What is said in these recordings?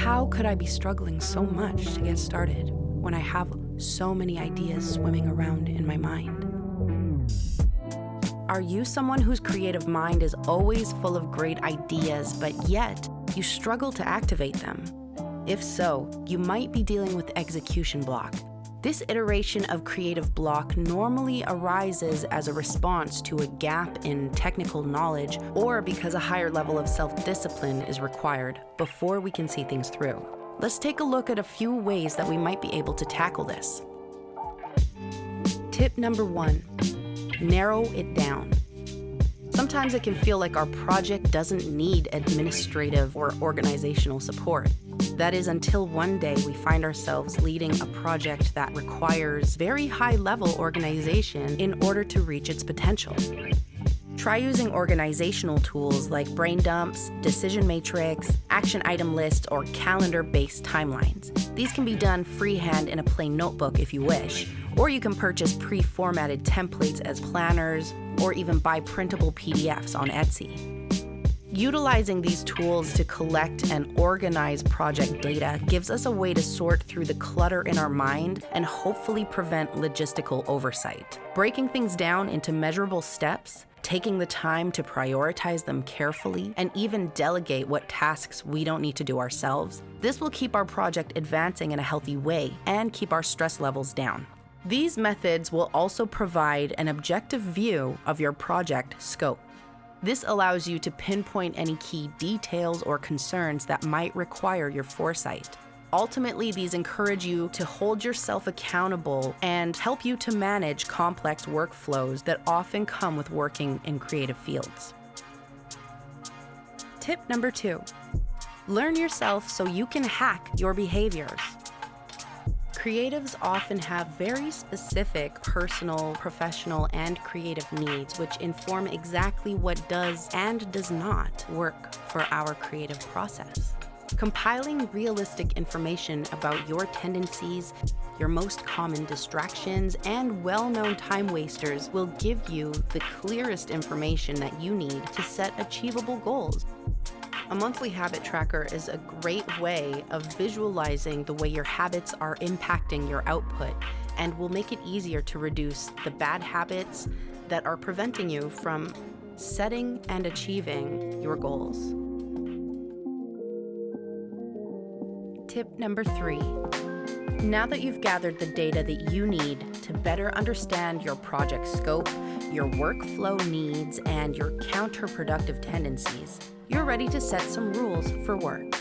How could I be struggling so much to get started when I have so many ideas swimming around in my mind? Are you someone whose creative mind is always full of great ideas, but yet you struggle to activate them? If so, you might be dealing with execution block. This iteration of creative block normally arises as a response to a gap in technical knowledge or because a higher level of self-discipline is required before we can see things through. Let's take a look at a few ways that we might be able to tackle this. Tip number 1, narrow it down. Sometimes it can feel like our project doesn't need administrative or organizational support. That is until one day we find ourselves leading a project that requires very high-level organization in order to reach its potential. Try using organizational tools like brain dumps, decision matrix, action item lists, or calendar-based timelines. These can be done freehand in a plain notebook if you wish, or you can purchase pre-formatted templates as planners, or even buy printable PDFs on Etsy. Utilizing these tools to collect and organize project data gives us a way to sort through the clutter in our mind and hopefully prevent logistical oversight. Breaking things down into measurable steps, taking the time to prioritize them carefully, and even delegate what tasks we don't need to do ourselves, this will keep our project advancing in a healthy way and keep our stress levels down. These methods will also provide an objective view of your project scope. This allows you to pinpoint any key details or concerns that might require your foresight. Ultimately, these encourage you to hold yourself accountable and help you to manage complex workflows that often come with working in creative fields. Tip number 2, learn yourself so you can hack your behaviors. Creatives often have very specific personal, professional, and creative needs, which inform exactly what does and does not work for our creative process. Compiling realistic information about your tendencies, your most common distractions, and well-known time wasters will give you the clearest information that you need to set achievable goals. A monthly habit tracker is a great way of visualizing the way your habits are impacting your output and will make it easier to reduce the bad habits that are preventing you from setting and achieving your goals. Tip number 3. Now that you've gathered the data that you need to better understand your project scope, your workflow needs, and your counterproductive tendencies, you're ready to set some rules for work.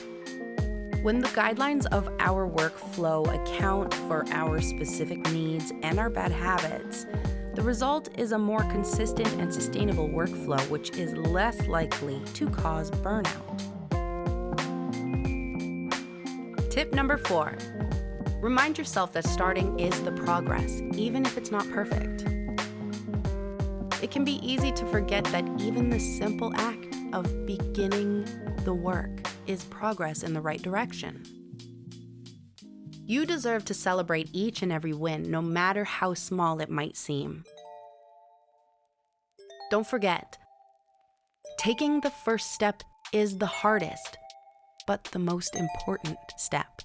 When the guidelines of our workflow account for our specific needs and our bad habits, the result is a more consistent and sustainable workflow, which is less likely to cause burnout. Tip number 4, remind yourself that starting is the progress, even if it's not perfect. It can be easy to forget that even the simple act of beginning the work is progress in the right direction. You deserve to celebrate each and every win, no matter how small it might seem. Don't forget, taking the first step is the hardest, but the most important step.